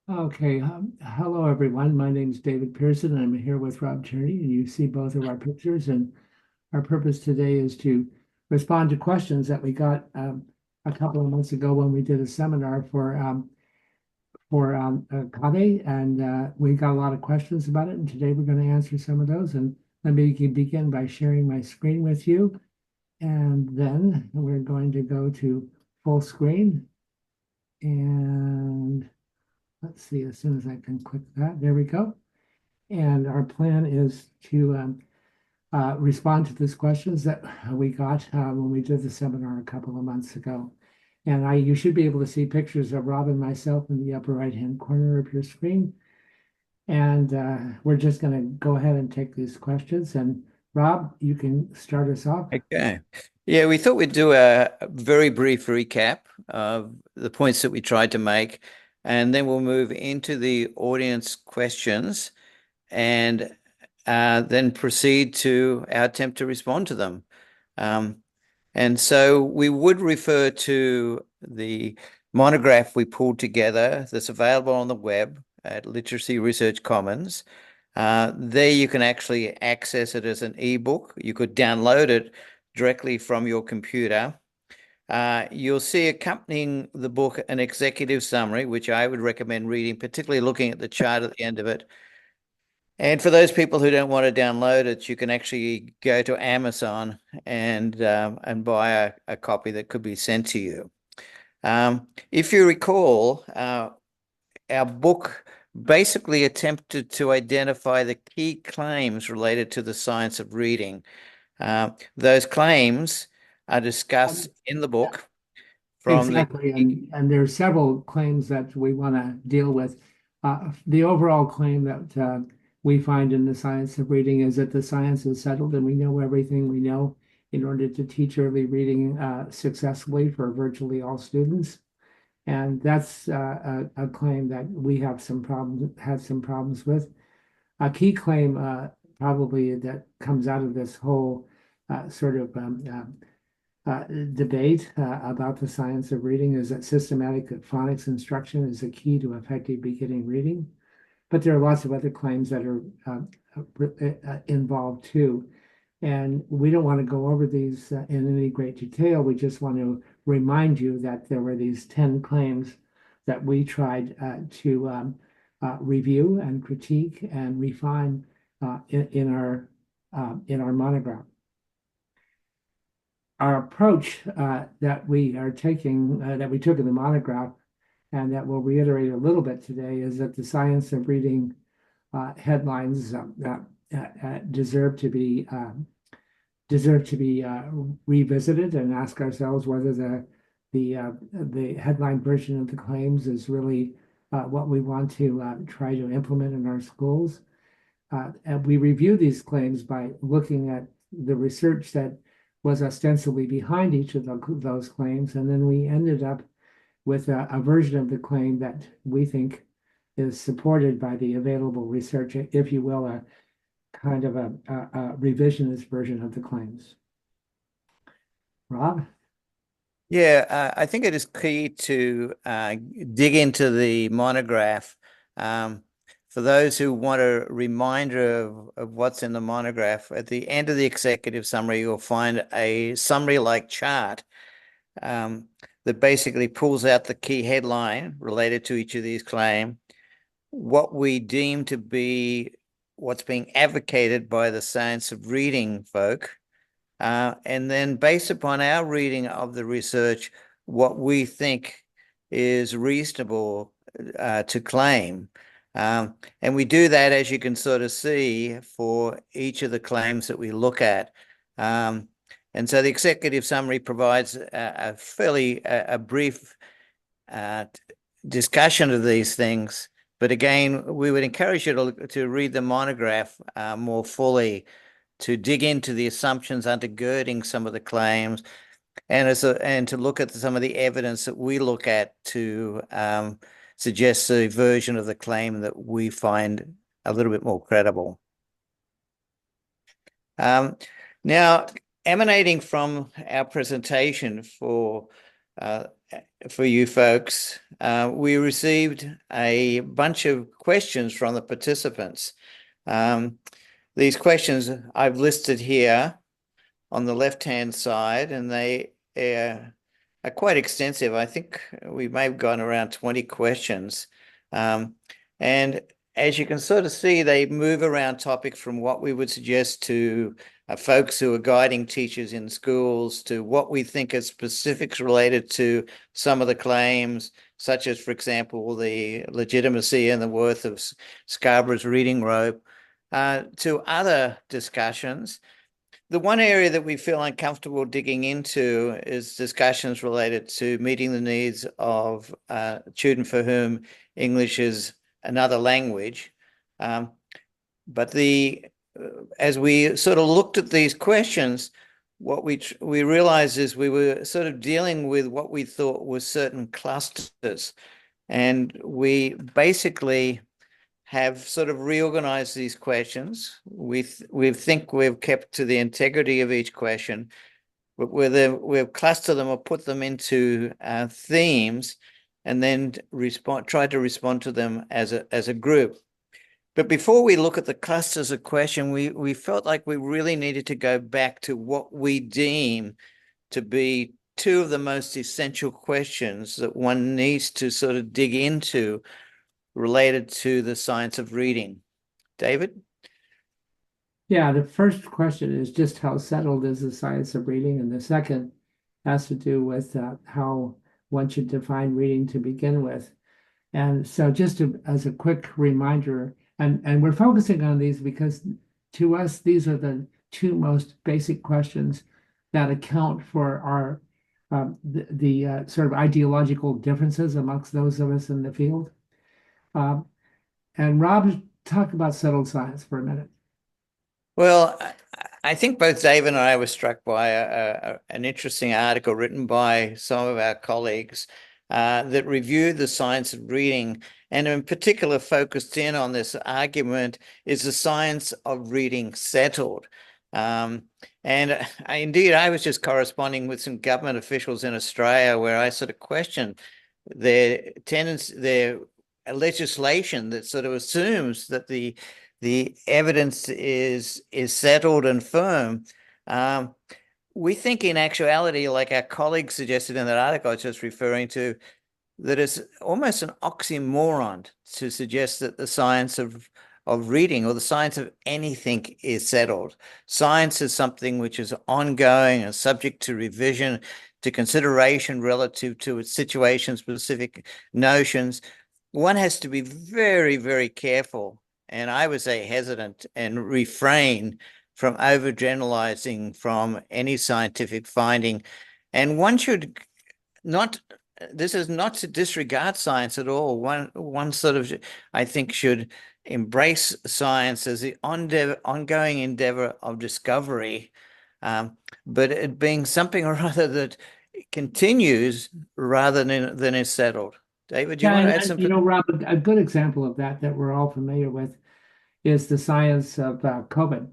Okay, hello everyone. My name is David Pearson, and I'm here with Rob Tierney, and you see both of our pictures. And our purpose today is to respond to questions that we got a couple of months ago when we did a seminar for Kade, and we got a lot of questions about it. And today we're going to answer some of those. And let me begin by sharing my screen with you, and then we're going to go to full screen and. Let's see, as soon as I can click that, there we go. And our plan is to respond to these questions that we got when we did the seminar a couple of months ago. And you should be able to see pictures of Rob and myself in the upper right-hand corner of your screen. And we're just going to go ahead and take these questions. And Rob, you can start us off. Okay. Yeah, we thought we'd do a very brief recap of the points that we tried to make, and then we'll move into the audience questions and then proceed to our attempt to respond to them. And so we would refer to the monograph we pulled together that's available on the web at Literacy Research Commons. There you can actually access it as an ebook. You could download it directly from your computer. You'll see accompanying the book an executive summary, which I would recommend reading, particularly looking at the chart at the end of it. And for those people who don't want to download it, you can actually go to Amazon and buy a copy that could be sent to you. If you recall, our book basically attempted to identify the key claims related to the science of reading. Those claims are discussed in the book from the Exactly, and there are several claims that we want to deal with. The overall claim that we find in the science of reading is that the science is settled and we know everything we know in order to teach early reading successfully for virtually all students. And that's a claim that we have had some problems with. A key claim probably that comes out of this whole sort of debate about the science of reading is that systematic phonics instruction is the key to effective beginning reading. But there are lots of other claims that are involved too. And we don't want to go over these in any great detail. We just want to remind you that there were these 10 claims that we tried to review and critique and refine in our monograph. Our approach that we are taking, that we took in the monograph, and that we'll reiterate a little bit today, is that the science of reading headlines deserve to be revisited and ask ourselves whether the headline version of the claims is really what we want to try to implement in our schools. And we review these claims by looking at the research that was ostensibly behind each of those claims, and then we ended up with a version of the claim that we think is supported by the available research, if you will, a kind of a revisionist version of the claims. Rob? Yeah, I think it is key to dig into the monograph. For those who want a reminder of what's in the monograph, at the end of the executive summary, you'll find a summary-like chart that basically pulls out the key headline related to each of these claims, what we deem to be what's being advocated by the science of reading folk, and then based upon our reading of the research, what we think is reasonable to claim. And we do that, as you can sort of see, for each of the claims that we look at. And so the executive summary provides a fairly brief discussion of these things. But again, we would encourage you to read the monograph more fully, to dig into the assumptions undergirding some of the claims, and to look at some of the evidence that we look at to suggest the version of the claim that we find a little bit more credible. Now, emanating from our presentation for uh, for you folks. We received a bunch of questions from the participants. These questions I've listed here on the left-hand side, and they are quite extensive. I think we may have gone around 20 questions. And as you can sort of see, they move around topics from what we would suggest to folks who are guiding teachers in schools to what we think are specifics related to some of the claims, such as, for example, the legitimacy and the worth of Scarborough's reading robe, to other discussions. The one area that we feel uncomfortable digging into is discussions related to meeting the needs of a student for whom English is another language. But as we sort of looked at these questions, what we realized is we were sort of dealing with what we thought were certain clusters. And we basically have sort of reorganized these questions. We think we've kept to the integrity of each question, but we've clustered them or put them into themes, and then try to respond to them as a group. But before we look at the clusters of question, we felt like we really needed to go back to what we deem to be two of the most essential questions that one needs to sort of dig into related to the science of reading. David? Yeah, the first question is just how settled is the science of reading, and the second has to do with how one should define reading to begin with. And so as a quick reminder, and we're focusing on these because to us, these are the two most basic questions that account for our the sort of ideological differences amongst those of us in the field. And Rob, talk about settled science for a minute. Well, I think both David and I were struck by an interesting article written by some of our colleagues that reviewed the science of reading, and in particular focused in on this argument, is the science of reading settled? And indeed, I was just corresponding with some government officials in Australia where I sort of questioned their tendency, their legislation that sort of assumes that the evidence is settled and firm. We think in actuality, like our colleagues suggested in that article I was just referring to, that it's almost an oxymoron to suggest that the science of reading or the science of anything is settled. Science is something which is ongoing and subject to revision, to consideration relative to its situation-specific notions. One has to be very, very careful, and I would say hesitant, and refrain from overgeneralizing from any scientific finding. And one should not, this is not to disregard science at all. One sort of, I think, should embrace science as the ongoing endeavor of discovery, but it being something or other that continues rather than is settled. David, do you Yeah, want to add and something? Rob, a good example of that we're all familiar with is the science of COVID,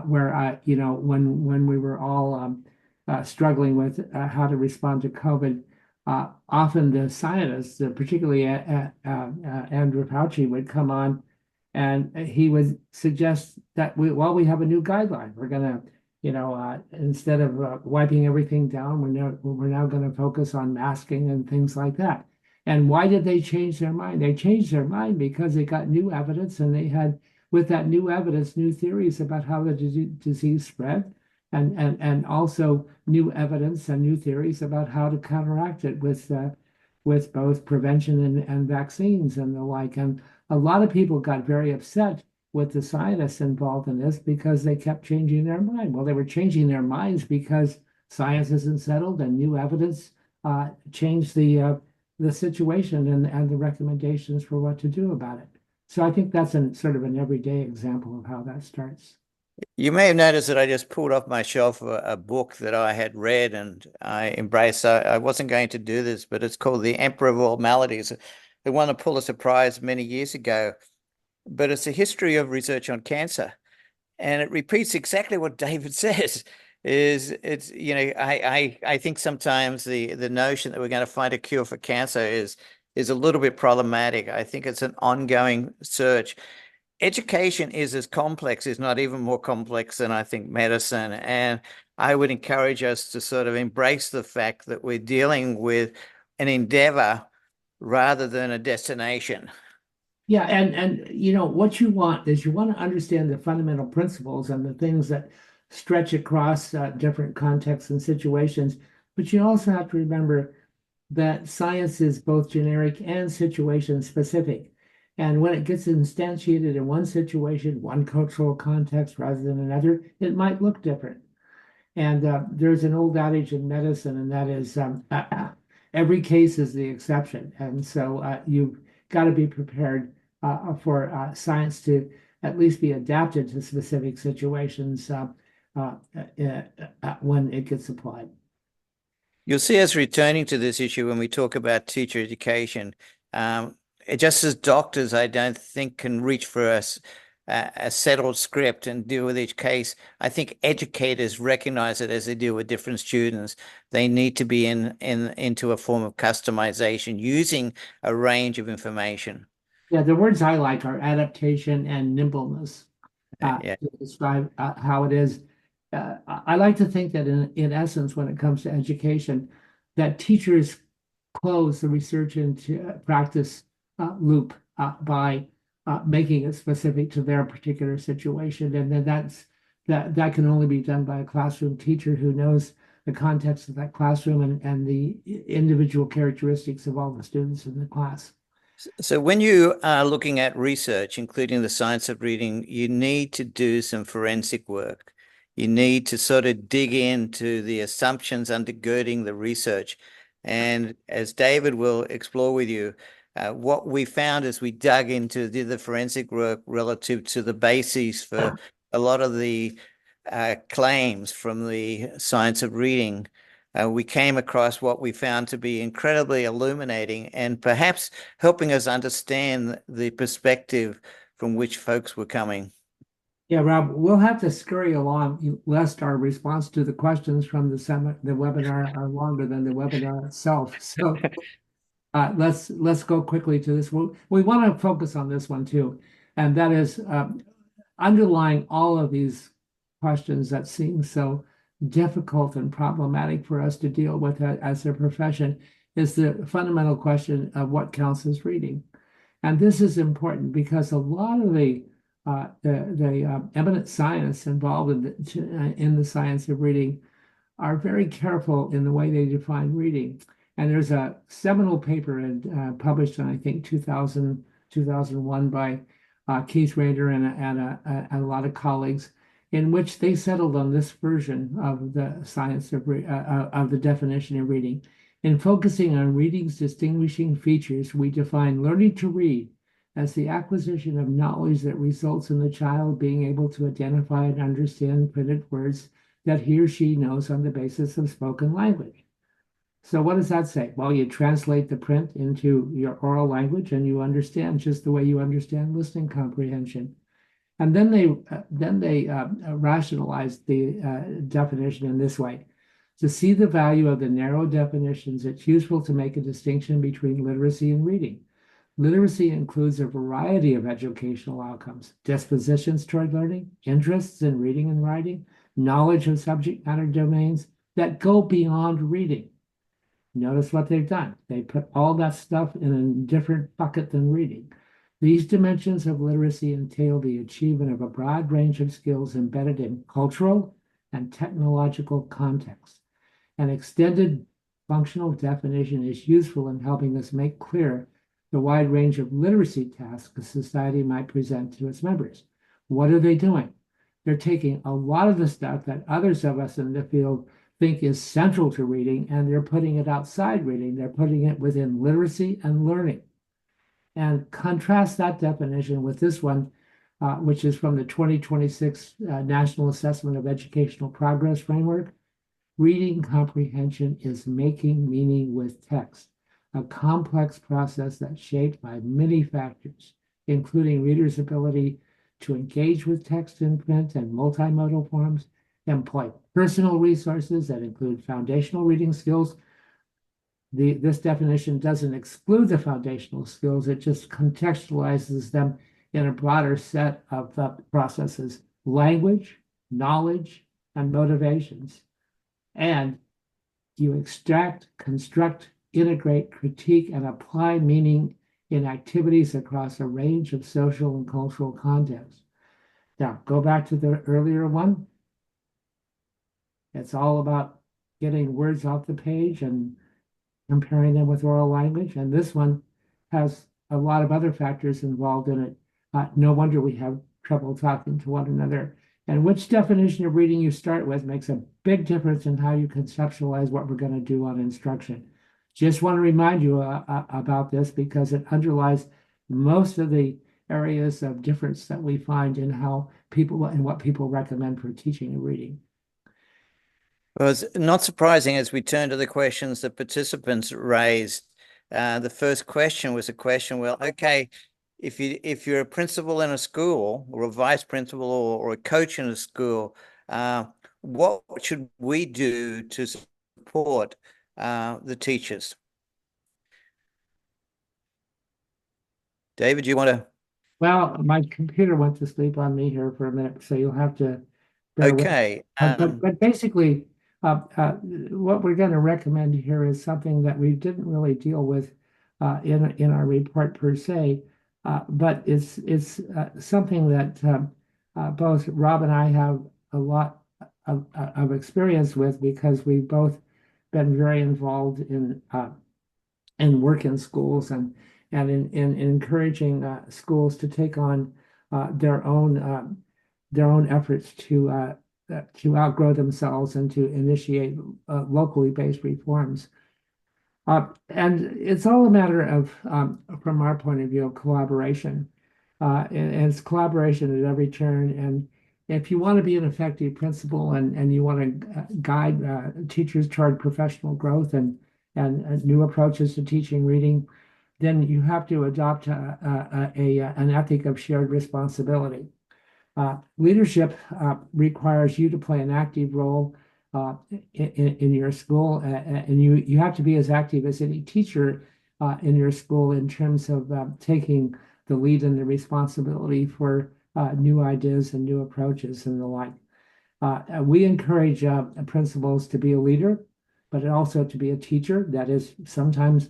where when we were all struggling with how to respond to COVID, often the scientists, particularly Andrew Fauci, would come on and he would suggest that we have a new guideline. We're going to, instead of wiping everything down, we're now going to focus on masking and things like that. And why did they change their mind? They changed their mind because they got new evidence, and they had, with that new evidence, new theories about how the disease spread, and also new evidence and new theories about how to counteract it with both prevention and vaccines and the like. And a lot of people got very upset with the scientists involved in this because they kept changing their mind. Well, they were changing their minds because science isn't settled and new evidence changed the situation and the recommendations for what to do about it. So I think that's sort of an everyday example of how that starts. You may have noticed that I just pulled off my shelf a book that I had read and I embraced. I wasn't going to do this, but it's called The Emperor of All Maladies. It won a Pulitzer Prize many years ago, but it's a history of research on cancer. And it repeats exactly what David says. is it's I think sometimes the notion that we're going to find a cure for cancer is a little bit problematic. I think it's an ongoing search. Education is as complex, is not even more complex than I think medicine. And I would encourage us to sort of embrace the fact that we're dealing with an endeavor rather than a destination. Yeah, and what you want is you want to understand the fundamental principles and the things that stretch across different contexts and situations. But you also have to remember that science is both generic and situation specific. And when it gets instantiated in one situation, one cultural context rather than another, it might look different. And there's an old adage in medicine, and that is every case is the exception. And so you've got to be prepared for science to at least be adapted to specific situations uh, when it gets applied. You'll see us returning to this issue when we talk about teacher education. Um, just as doctors, I don't think can reach for a settled script and deal with each case. I think educators recognize it as they deal with different students. They need to be into a form of customization using a range of information. Yeah, the words I like are adaptation and nimbleness Yeah. to describe how it is. I like to think that in essence, when it comes to education, that teachers close the research into practice loop by making it specific to their particular situation. And then that can only be done by a classroom teacher who knows the context of that classroom and the individual characteristics of all the students in the class. So when you are looking at research, including the science of reading, you need to do some forensic work. You need to sort of dig into the assumptions undergirding the research. And as David will explore with you, what we found as we dug into the forensic work relative to the bases for a lot of the claims from the science of reading, we came across what we found to be incredibly illuminating and perhaps helping us understand the perspective from which folks were coming. Yeah, Rob, we'll have to scurry along lest our response to the questions from the webinar are longer than the webinar itself. So let's go quickly to this. We want to focus on this one too, and that is underlying all of these questions that seem so difficult and problematic for us to deal with as a profession is the fundamental question of what counts as reading. And this is important because a lot of the eminent scientists involved in the science of reading are very careful in the way they define reading. And there's a seminal paper published in, I think, 2001 by Keith Rader and a lot of colleagues, in which they settled on this version of the science of the definition of reading. In focusing on reading's distinguishing features, we define learning to read as the acquisition of knowledge that results in the child being able to identify and understand printed words that he or she knows on the basis of spoken language. So what does that say? Well, you translate the print into your oral language and you understand just the way you understand listening comprehension. And then they rationalized the definition in this way. To see the value of the narrow definitions, it's useful to make a distinction between literacy and reading. Literacy includes a variety of educational outcomes, dispositions toward learning, interests in reading and writing, knowledge of subject matter domains that go beyond reading. Notice what they've done. They put all that stuff in a different bucket than reading. These dimensions of literacy entail the achievement of a broad range of skills embedded in cultural and technological contexts. An extended functional definition is useful in helping us make clear the wide range of literacy tasks a society might present to its members. What are they doing? They're taking a lot of the stuff that others of us in the field think is central to reading, and they're putting it outside reading. They're putting it within literacy and learning. And contrast that definition with this one, which is from the 2026 National Assessment of Educational Progress Framework. Reading comprehension is making meaning with text, a complex process that's shaped by many factors, including readers' ability to engage with text in print and multimodal forms, employ personal resources that include foundational reading skills. This definition doesn't exclude the foundational skills, it just contextualizes them in a broader set of processes: language, knowledge, and motivations. And you extract, construct, integrate, critique, and apply meaning in activities across a range of social and cultural contexts. Now, go back to the earlier one. It's all about getting words off the page and comparing them with oral language. And this one has a lot of other factors involved in it. No wonder we have trouble talking to one another. And which definition of reading you start with makes a big difference in how you conceptualize what we're going to do on instruction. Just want to remind you about this because it underlies most of the areas of difference that we find in how people and what people recommend for teaching and reading. Well, it's not surprising as we turn to the questions that participants raised. The first question was a question, well, okay, if you're a principal in a school or a vice principal or a coach in a school, what should we do to support the teachers? David, you want to? Well, my computer went to sleep on me here for a minute, so you'll have to bear with. Okay. But basically, what we're going to recommend here is something that we didn't really deal with in our report per se, but it's something that both Rob and I have a lot of experience with because we've both been very involved in work in schools and in encouraging schools to take on their own efforts to outgrow themselves and to initiate locally based reforms. And it's all a matter of, from our point of view, of collaboration. And it's collaboration at every turn. And if you want to be an effective principal and you want to guide teachers toward professional growth and new approaches to teaching reading, then you have to adopt an ethic of shared responsibility. Leadership requires you to play an active role in your school, and you have to be as active as any teacher in your school in terms of taking the lead and the responsibility for new ideas and new approaches and the like. We encourage principals to be a leader, but also to be a teacher. That is, sometimes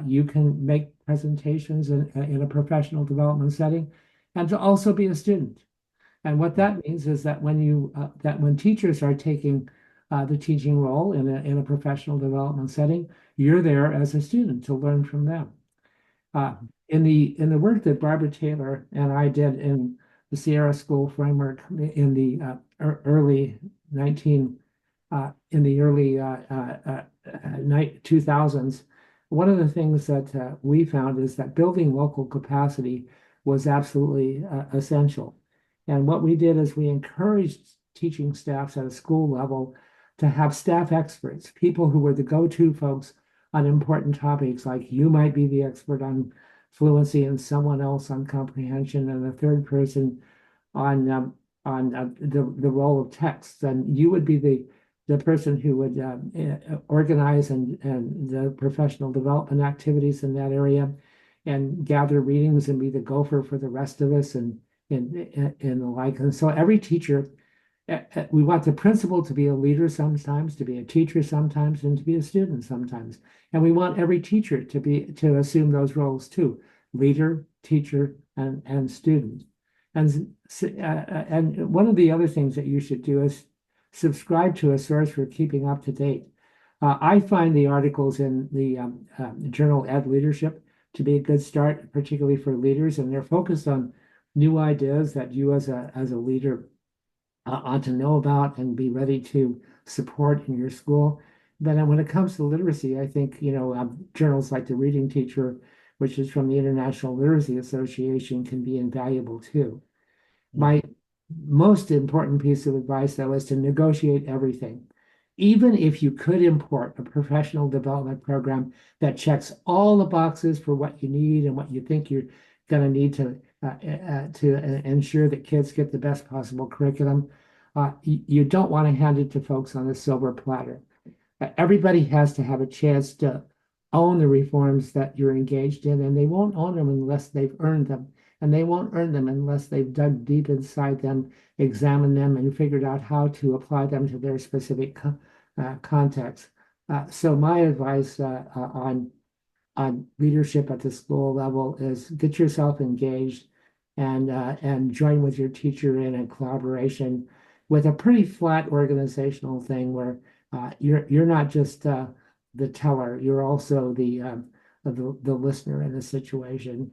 you can make presentations in a professional development setting, and to also be a student. And what that means is that when teachers are taking the teaching role in a professional development setting, you're there as a student to learn from them. In the work that Barbara Taylor and I did in the Sierra School framework in the early 2000s, one of the things that we found is that building local capacity was absolutely essential. And what we did is we encouraged teaching staffs at a school level to have staff experts, people who were the go-to folks on important topics, like you might be the expert on fluency and someone else on comprehension and a third person on the role of text. And you would be the person who would organize and the professional development activities in that area and gather readings and be the gopher for the rest of us and the like. And so every teacher, we want the principal to be a leader sometimes, to be a teacher sometimes, and to be a student sometimes. And we want every teacher to assume those roles too: leader, teacher, and student. And one of the other things that you should do is subscribe to a source for keeping up to date. I find the articles in the journal Ed Leadership to be a good start, particularly for leaders, and they're focused on new ideas that you as a leader ought to know about and be ready to support in your school. But when it comes to literacy, I think journals like the Reading Teacher, which is from the International Literacy Association, can be invaluable too. My most important piece of advice, though, is to negotiate everything. Even if you could import a professional development program that checks all the boxes for what you need and what you think you're going to need to ensure that kids get the best possible curriculum, you don't want to hand it to folks on a silver platter. Everybody has to have a chance to own the reforms that you're engaged in, and they won't own them unless they've earned them. And they won't earn them unless they've dug deep inside them, examined them, and figured out how to apply them to their specific context. So my advice on leadership at the school level is get yourself engaged and join with your teacher in a collaboration with a pretty flat organizational thing where you're not just the teller, you're also the listener in the situation.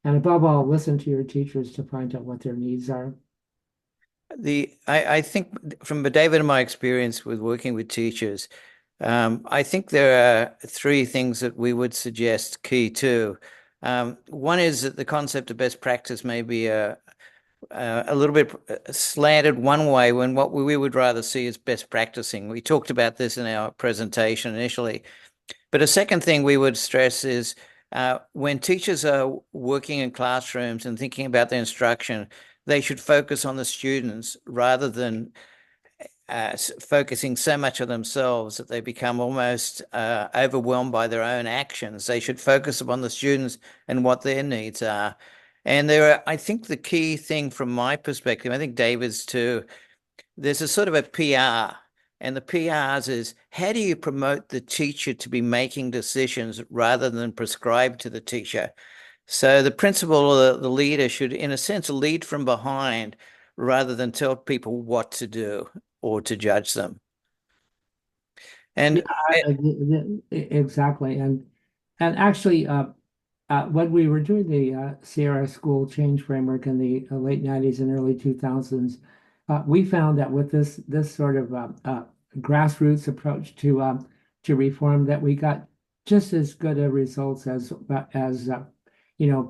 And above all, listen to your teachers to find out what their needs are. I think from David and my experience with working with teachers, I think there are three things that we would suggest key to. One is that the concept of best practice may be a little bit slanted one way when what we would rather see is best practicing. We talked about this in our presentation initially. But a second thing we would stress is when teachers are working in classrooms and thinking about their instruction, they should focus on the students rather than focusing so much on themselves that they become almost overwhelmed by their own actions. They should focus upon the students and what their needs are. And I think the key thing from my perspective, I think David's too, there's a sort of a PR. And the PRs is how do you promote the teacher to be making decisions rather than prescribe to the teacher? So the principal or the leader should, in a sense, lead from behind rather than tell people what to do or to judge them. Yeah, And exactly. And actually, when we were doing the Sierra School Change Framework in the late 90s and early 2000s, we found that with this sort of grassroots approach to reform, that we got just as good a results as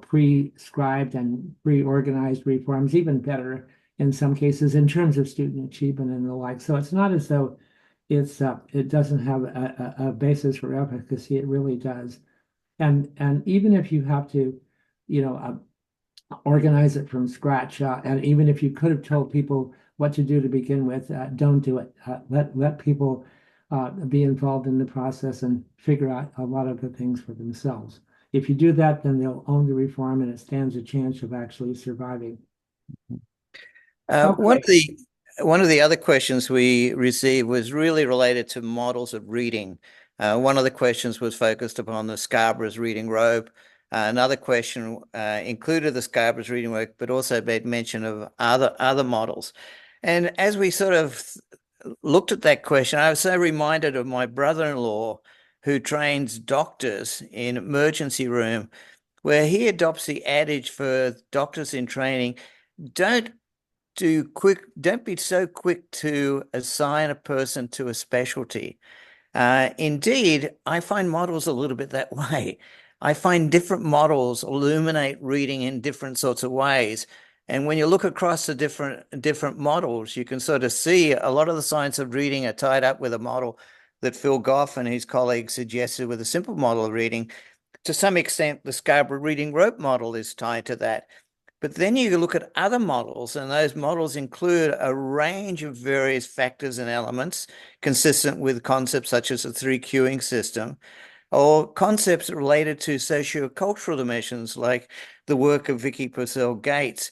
prescribed and pre-organized reforms, even better in some cases in terms of student achievement and the like. So it's not as though it doesn't have a basis for efficacy. It really does. And even if you have to, organize it from scratch, and even if you could have told people what to do to begin with, don't do it. Let people be involved in the process and figure out a lot of the things for themselves. If you do that, then they'll own the reform, and it stands a chance of actually surviving. one Okay. of the other questions we received was really related to models of reading. One of the questions was focused upon the Scarborough's reading rope. Another question included the Scarborough's reading rope, but also made mention of other models. And as we sort of looked at that question, I was so reminded of my brother-in-law who trains doctors in emergency room, where he adopts the adage for doctors in training, don't don't be so quick to assign a person to a specialty. Indeed, I find models a little bit that way. I find different models illuminate reading in different sorts of ways. And when you look across the different models, you can sort of see a lot of the science of reading are tied up with a model that Phil Goff and his colleagues suggested with a simple model of reading. To some extent, the Scarborough reading rope model is tied to that. But then you look at other models, and those models include a range of various factors and elements consistent with concepts such as the three queuing system, or concepts related to socio-cultural dimensions like the work of Vicky Purcell Gates.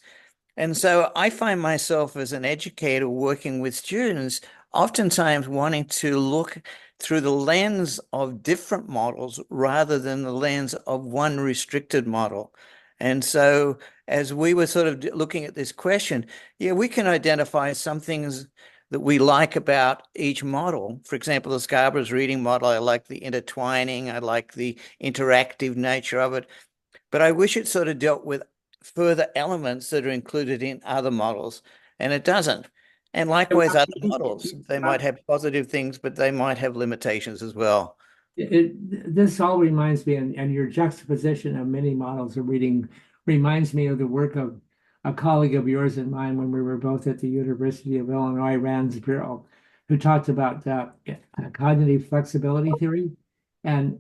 And so I find myself as an educator working with students, oftentimes wanting to look through the lens of different models rather than the lens of one restricted model. And so as we were sort of looking at this question, yeah, we can identify some things that we like about each model. For example, the Scarborough's reading model, I like the intertwining, I like the interactive nature of it, but I wish it sort of dealt with further elements that are included in other models, and it doesn't. And likewise, other models, they might have positive things, but they might have limitations as well. This all reminds me, and your juxtaposition of many models of reading reminds me of the work of a colleague of yours and mine when we were both at the University of Illinois Rand's Bureau, who talked about cognitive flexibility theory, and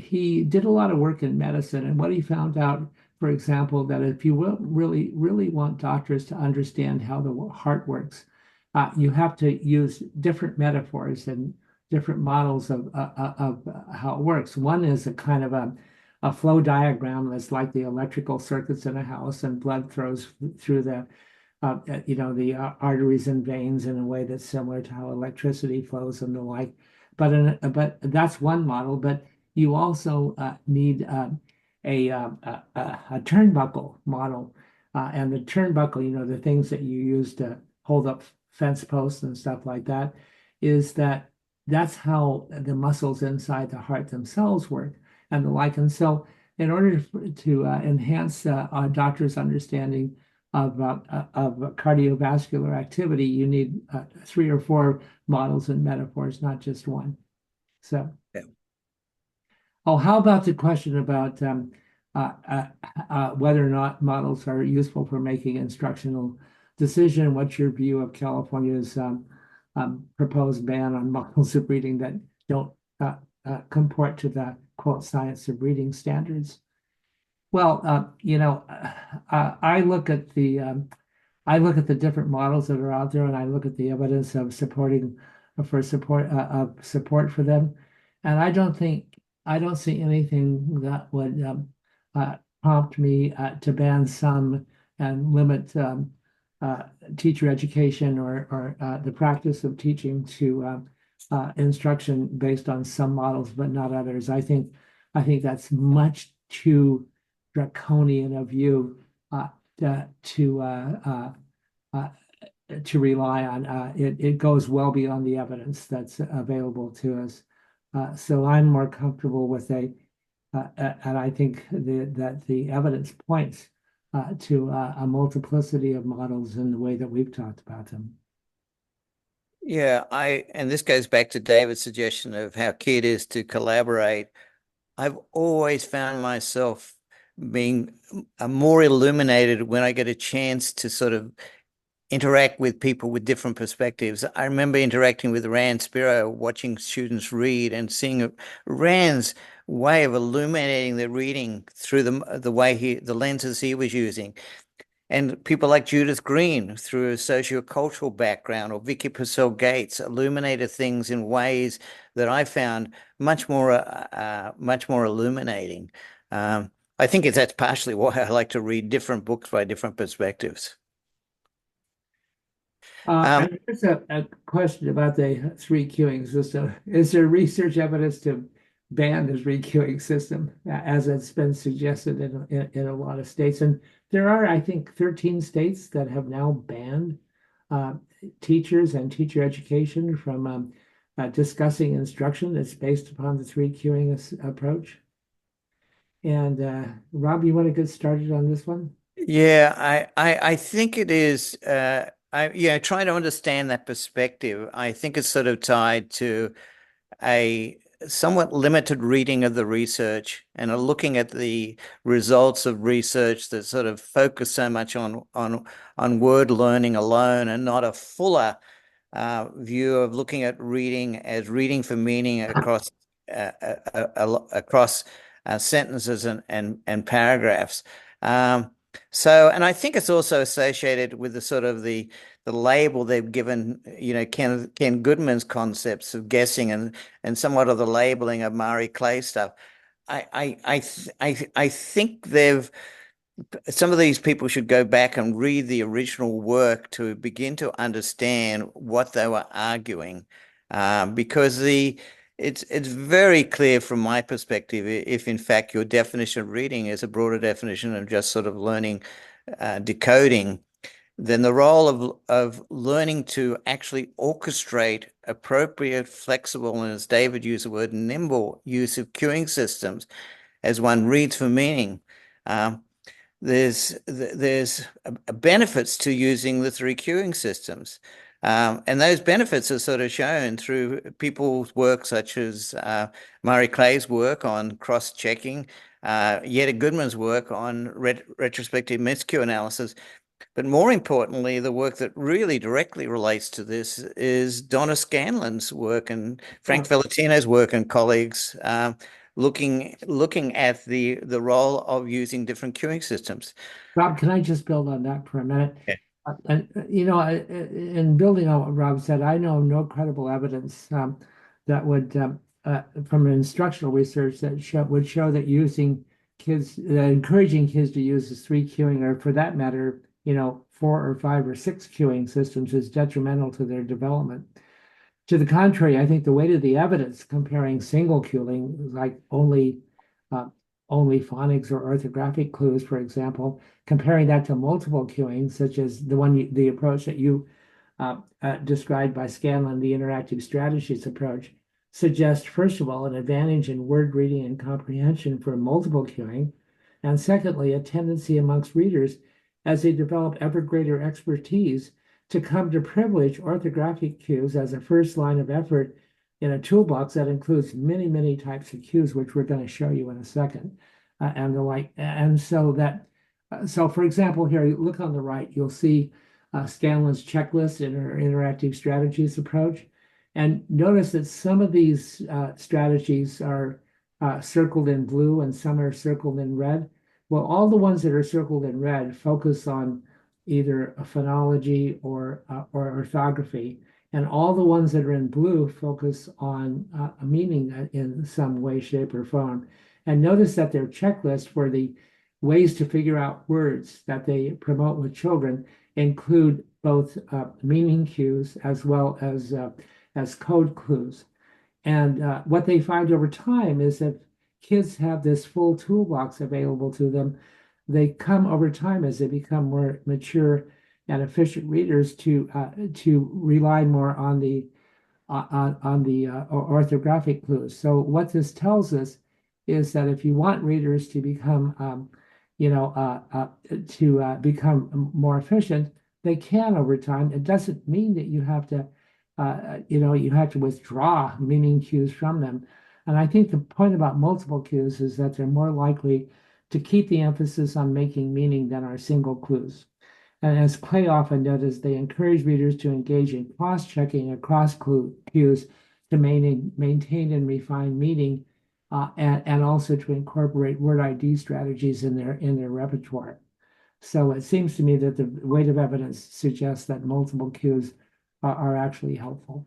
he did a lot of work in medicine. And what he found out, for example, that if you will really want doctors to understand how the heart works, you have to use different metaphors and different models of how it works. One is a kind of a flow diagram that's like the electrical circuits in a house, and blood flows through the arteries and veins in a way that's similar to how electricity flows and the like. But that's one model. But you also need a turnbuckle model, and the turnbuckle, the things that you use to hold up fence posts and stuff like that, that's how the muscles inside the heart themselves work and the like. And so, in order to enhance our doctor's understanding of cardiovascular activity, you need three or four models and metaphors, not just one. So, Yeah. oh, how about the question about uh, uh, whether or not models are useful for making instructional decision? What's your view of California's proposed ban on models of reading that don't comport to the quote science of reading standards? Well, I look at the different models that are out there, and I look at the evidence of support for them, and I don't see anything that would prompt me to ban some and limit uh, teacher education or the practice of teaching to instruction based on some models but not others. I think that's much too draconian a view uh, to to uh, uh, uh, to rely on. It goes well beyond the evidence that's available to us. So I'm more comfortable with and I think that the evidence points to a multiplicity of models in the way that we've talked about them. Yeah, and this goes back to David's suggestion of how key it is to collaborate. I've always found myself being more illuminated when I get a chance to sort of interact with people with different perspectives. I remember interacting with Rand Spiro, watching students read and seeing Rand's way of illuminating their reading through the lenses he was using. And people like Judith Green, through a sociocultural background, or Vicky Purcell Gates, illuminated things in ways that I found much more illuminating. I think that's partially why I like to read different books by different perspectives. Um, And there's a question about the three queuing system. Is there research evidence to ban the three queuing system, as it's been suggested in a lot of states? And there are, I think, 13 states that have now banned uh, teachers and teacher education from discussing instruction that's based upon the three queuing approach. And Rob, you want to get started on this one? yeah, I think it is. Trying to understand that perspective. I think it's sort of tied to a somewhat limited reading of the research and a looking at the results of research that sort of focus so much on word learning alone and not a fuller view of looking at reading as reading for meaning across sentences and paragraphs. And I think it's also associated with the sort of the label they've given, Ken Goodman's concepts of guessing and somewhat of the labeling of Marie Clay stuff. I think some of these people should go back and read the original work to begin to understand what they were arguing, because it's very clear from my perspective if in fact your definition of reading is a broader definition of just sort of learning decoding, then the role of learning to actually orchestrate appropriate, flexible, and as David used the word, nimble use of queuing systems as one reads for meaning. Um, there's benefits to using the three queuing systems. And those benefits are sort of shown through people's work, such as Murray Clay's work on cross-checking, Yetta Goodman's work on retrospective miscue analysis. But more importantly, the work that really directly relates to this is Donna Scanlon's work and Frank Valentino's work and colleagues, looking at the role of using different queuing systems. Rob, can I just build on that for a minute? Yeah. And in building on what Rob said, I know no credible evidence that would, from instructional research, that would show that encouraging kids to use the three queuing, or for that matter, four or five or six queuing systems, is detrimental to their development. To the contrary, I think the weight of the evidence comparing single queuing, like uh, only phonics or orthographic clues, for example, comparing that to multiple queuing, such as the approach that you described by Scanlon, the interactive strategies approach, suggests, first of all, an advantage in word reading and comprehension for multiple queuing, and secondly, a tendency amongst readers as they develop ever greater expertise to come to privilege orthographic cues as a first line of effort in a toolbox that includes many, many types of cues, which we're going to show you in a second, and the like. And so for example, here, you look on the right, you'll see Scanlon's checklist in her interactive strategies approach. And notice that some of these strategies are circled in blue and some are circled in red. Well, all the ones that are circled in red focus on either a phonology or orthography, and all the ones that are in blue focus on a meaning in some way, shape, or form. And notice that their checklist for the ways to figure out words that they promote with children include both meaning cues as well as code clues. And what they find over time is that kids have this full toolbox available to them. They come over time as they become more mature and efficient readers to rely more on the orthographic clues. So what this tells us is that if you want readers to become become more efficient, they can over time. It doesn't mean that you have to withdraw meaning cues from them. And I think the point about multiple cues is that they're more likely to keep the emphasis on making meaning than our single clues. And as Clay often noticed, they encourage readers to engage in cross-checking across cues to maintain and refine meaning, and also to incorporate word ID strategies in their repertoire. So it seems to me that the weight of evidence suggests that multiple cues are actually helpful.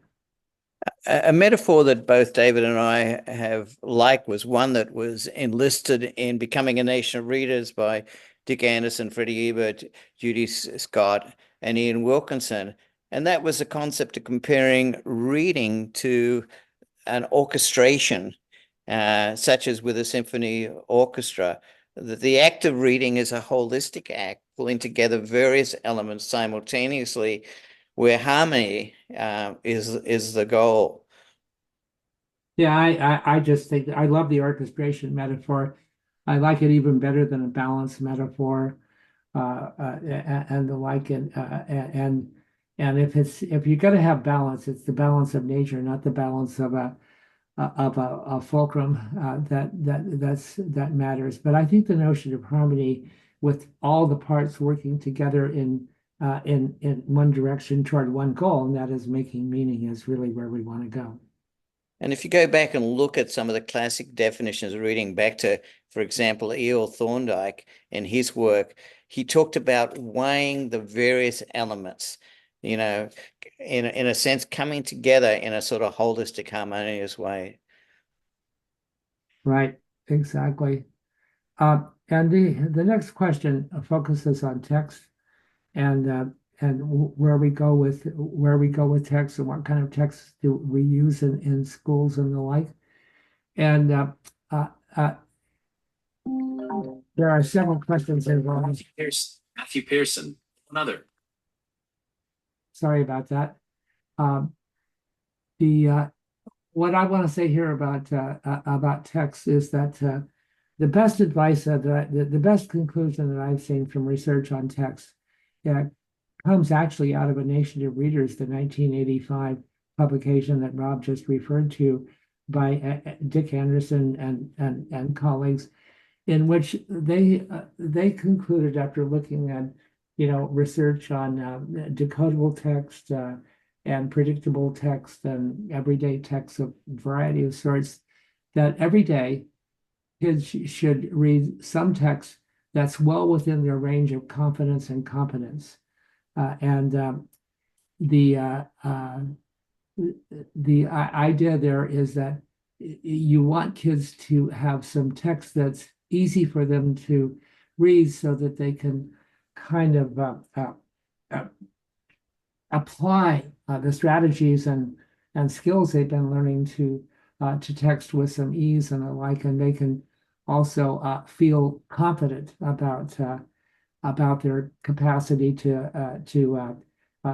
A metaphor that both David and I have liked was one that was enlisted in Becoming a Nation of Readers by Dick Anderson, Freddie Ebert, Judy Scott, and Ian Wilkinson. And that was the concept of comparing reading to an orchestration, such as with a symphony orchestra. The act of reading is a holistic act, pulling together various elements simultaneously, where harmony is the goal. Yeah, I just think I love the orchestration metaphor. I like it even better than a balance metaphor, and the like. And if you're going to have balance, it's the balance of nature, not the balance of a fulcrum that matters. But I think the notion of harmony with all the parts working together in one direction toward one goal, and that is making meaning, is really where we want to go. And if you go back and look at some of the classic definitions, reading back to, for example, E.L. Thorndike in his work, he talked about weighing the various elements, in a sense, coming together in a sort of holistic, harmonious way. Right, exactly. And the next question focuses on text and where we go with text and what kind of text do we use in schools and the like. And uh, uh, there are several questions involved. Matthew Pearson, another. Sorry about that. Um, the What I want to say here about text is that the best advice the best conclusion that I've seen from research on text comes actually out of A Nation of Readers, the 1985 publication that Rob just referred to by Dick Anderson and colleagues, in which they concluded, after looking at research on decodable text and predictable text and everyday text of variety of sorts, that every day kids should read some text that's well within their range of confidence and competence. And the idea there is that you want kids to have some text that's easy for them to read so that they can kind of apply the strategies and skills they've been learning to text with some ease and the like, and they can also feel confident about their capacity to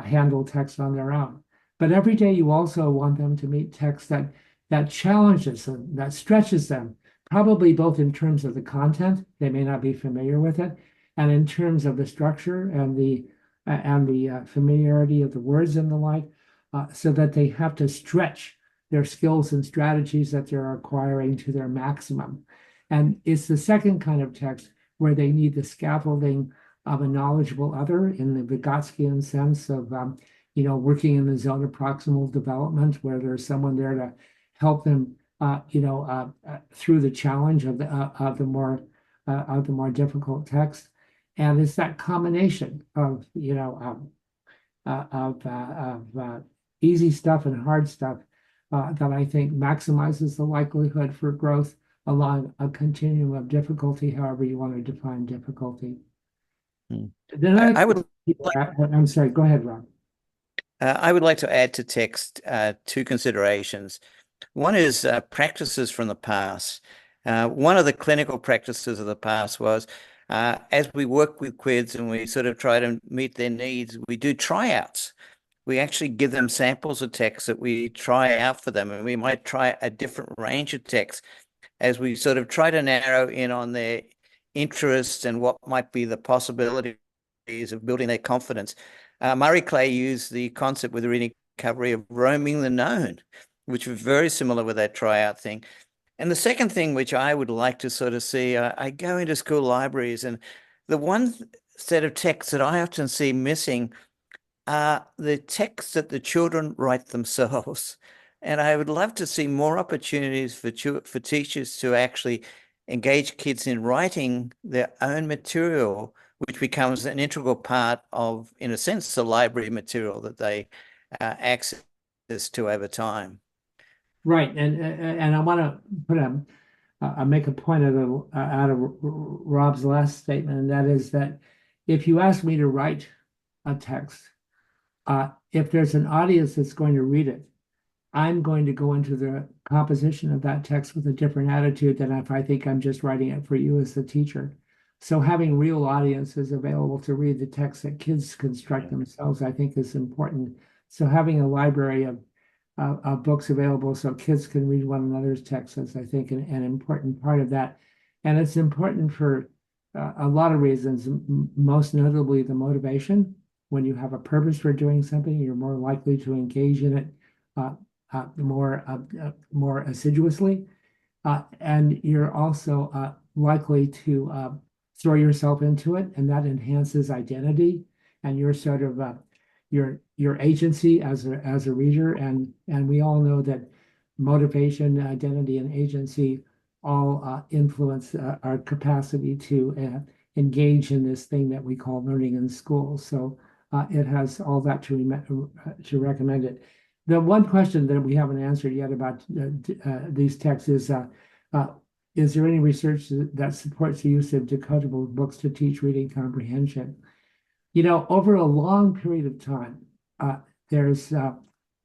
handle text on their own. But every day you also want them to meet text that challenges them, that stretches them, probably both in terms of the content, they may not be familiar with it, and in terms of the structure and the familiarity of the words and the like, so that they have to stretch their skills and strategies that they're acquiring to their maximum. And it's the second kind of text where they need the scaffolding of a knowledgeable other in the Vygotskian sense of working in the zone of proximal development, where there's someone there to help them through the challenge of the more difficult text. And it's that combination of easy stuff and hard stuff that I think maximizes the likelihood for growth along a continuum of difficulty, however you want to define difficulty. I would. I'm sorry. Go ahead, Rob. I would like to add to text two considerations. One is practices from the past. One of the clinical practices of the past was as we work with kids and we sort of try to meet their needs, we do tryouts. We actually give them samples of text that we try out for them, and we might try a different range of text as we sort of try to narrow in on their interests and what might be the possibilities of building their confidence. Murray Clay used the concept with reading recovery of roaming the known, which was very similar with that tryout thing. And the second thing, which I would like to sort of see, I go into school libraries, and the one set of texts that I often see missing are the texts that the children write themselves. And I would love to see more opportunities for teachers to actually engage kids in writing their own material, which becomes an integral part of, in a sense, the library material that they access to over time. Right, and I want to put make a point out of Rob's last statement, and that is that if you ask me to write a text, if there's an audience that's going to read it, I'm going to go into the composition of that text with a different attitude than if I think I'm just writing it for you as the teacher. So having real audiences available to read the text that kids construct themselves, I think, is important. So having a library of books available so kids can read one another's texts is, I think, an important part of that. And it's important for a lot of reasons, most notably the motivation. When you have a purpose for doing something, you're more likely to engage in it more assiduously. And you're also likely to throw yourself into it, and that enhances identity and your sort of your agency as a reader. And we all know that motivation, identity, and agency all influence our capacity to engage in this thing that we call learning in school. So it has all that to recommend it. The one question that we haven't answered yet about these texts is there any research that supports the use of decodable books to teach reading comprehension? Over a long period of time, there's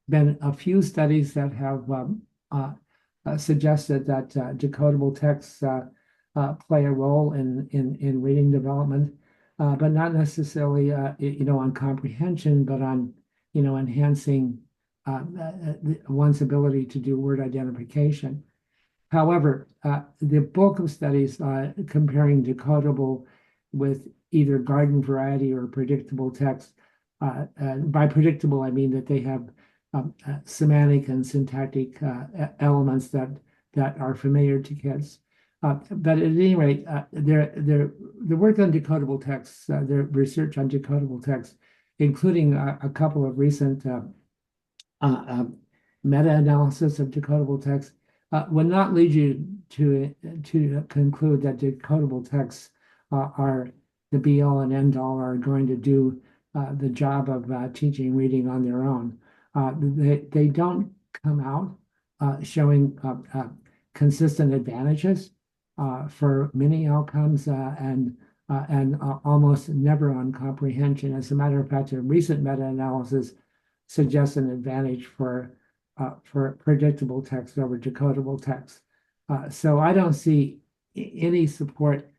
been a few studies that have suggested that decodable texts play a role in reading development, but not necessarily, on comprehension, but on, enhancing one's ability to do word identification. However, the bulk of studies comparing decodable with either garden variety or predictable text, by predictable, I mean that they have semantic and syntactic elements that are familiar to kids. But at any rate, the work on decodable texts, the research on decodable texts, including a couple of recent meta-analysis of decodable text, would not lead you to conclude that decodable texts are the be-all and end-all, are going to do the job of teaching reading on their own. They don't come out showing consistent advantages for many outcomes and almost never on comprehension. As a matter of fact, a recent meta-analysis suggests an advantage for predictable text over decodable text. So I don't see any support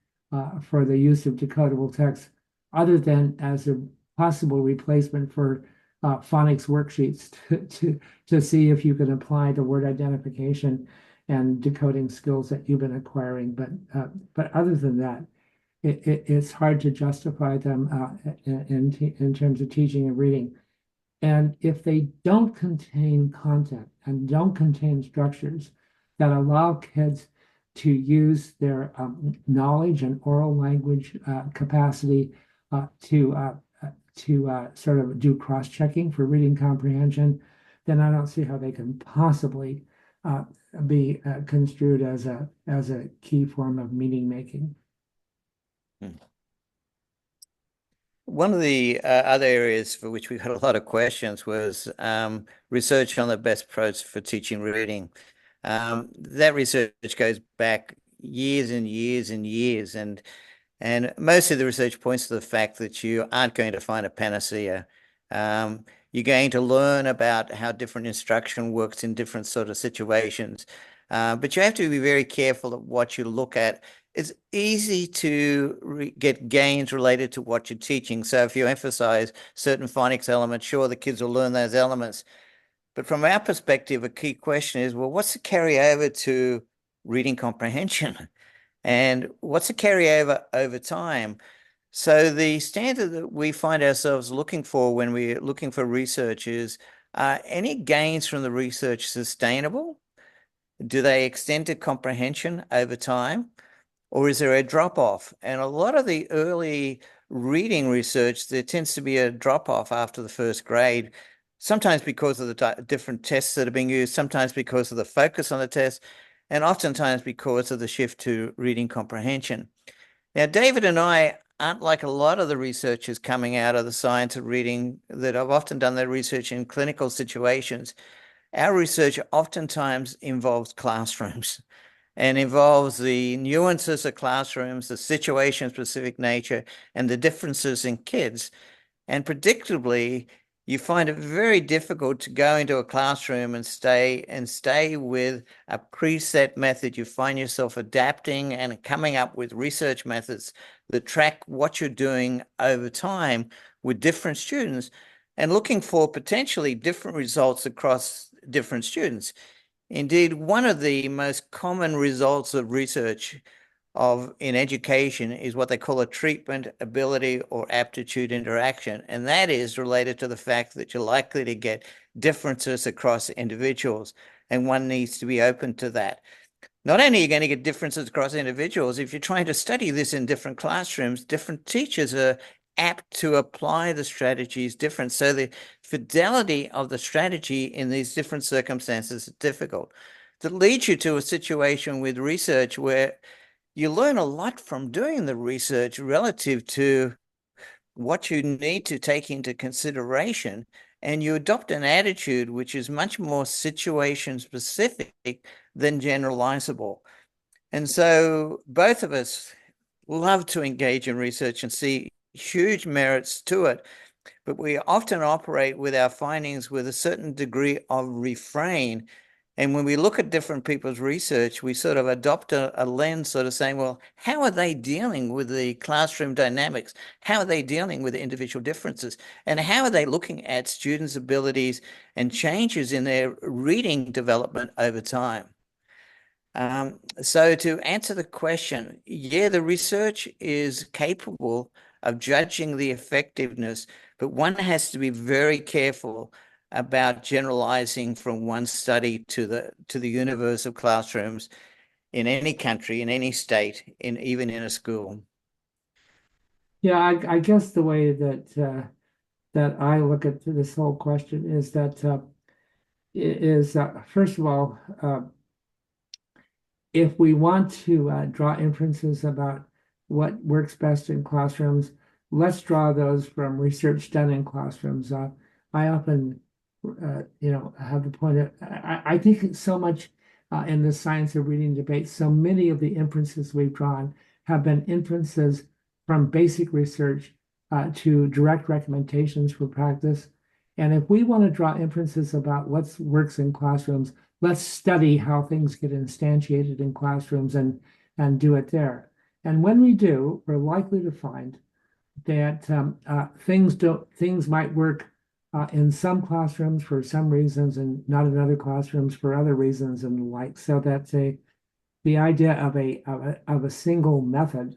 for the use of decodable text other than as a possible replacement for phonics worksheets to see if you can apply the word identification and decoding skills that you've been acquiring. But other than that, it's hard to justify them in terms of teaching and reading. And if they don't contain content and don't contain structures that allow kids to use their knowledge and oral language capacity to sort of do cross-checking for reading comprehension, then I don't see how they can possibly be construed as a key form of meaning making. One of the other areas for which we had a lot of questions was research on the best approach for teaching reading. That research goes back years and years and years, and most of the research points to the fact that you aren't going to find a panacea. You're going to learn about how different instruction works in different sort of situations, but you have to be very careful of what you look at. It's easy to get gains related to what you're teaching. So if you emphasize certain phonics elements, sure, the kids will learn those elements. But from our perspective, a key question is, well, what's the carryover to reading comprehension? And what's the carryover over time? So the standard that we find ourselves looking for when we're looking for research is, are any gains from the research sustainable? Do they extend to comprehension over time? Or is there a drop-off? And a lot of the early reading research, there tends to be a drop-off after the first grade, sometimes because of the different tests that are being used, sometimes because of the focus on the test, and oftentimes because of the shift to reading comprehension. Now, David and I aren't like a lot of the researchers coming out of the science of reading that have often done their research in clinical situations. Our research oftentimes involves classrooms and involves the nuances of classrooms, the situation-specific nature, and the differences in kids. And predictably, you find it very difficult to go into a classroom and stay with a preset method. You find yourself adapting and coming up with research methods that track what you're doing over time with different students and looking for potentially different results across different students. Indeed, one of the most common results of research in education is what they call a treatment ability or aptitude interaction. And that is related to the fact that you're likely to get differences across individuals, and one needs to be open to that. Not only are you going to get differences across individuals, if you're trying to study this in different classrooms, different teachers are apt to apply the strategies different. So the fidelity of the strategy in these different circumstances is difficult. That leads you to a situation with research where you learn a lot from doing the research relative to what you need to take into consideration, and you adopt an attitude which is much more situation specific than generalizable. And so both of us love to engage in research and see huge merits to it, but we often operate with our findings with a certain degree of refrain. And when we look at different people's research, we sort of adopt a lens sort of saying, well, how are they dealing with the classroom dynamics? How are they dealing with the individual differences? And how are they looking at students' abilities and changes in their reading development over time? So to answer the question, yeah, the research is capable of judging the effectiveness, but one has to be very careful about generalizing from one study to the universe of classrooms in any country, in any state, even in a school. Yeah, I guess the way that I look at this whole question is that first of all, if we want to draw inferences about what works best in classrooms, let's draw those from research done in classrooms. I often, have the point of, I think so much in the science of reading debate, so many of the inferences we've drawn have been inferences from basic research to direct recommendations for practice. And if we want to draw inferences about what works in classrooms, let's study how things get instantiated in classrooms and do it there. And when we do, we're likely to find that things might work in some classrooms for some reasons and not in other classrooms for other reasons and the like. So that's the idea of a single method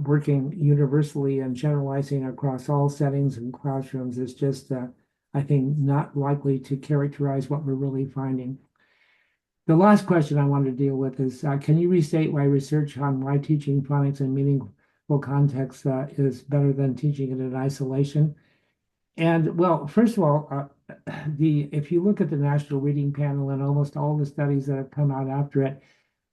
working universally and generalizing across all settings and classrooms is just, I think, not likely to characterize what we're really finding. The last question I wanted to deal with is, can you restate why research on why teaching phonics in meaningful context is better than teaching it in isolation? And well, first of all, if you look at the National Reading Panel and almost all the studies that have come out after it,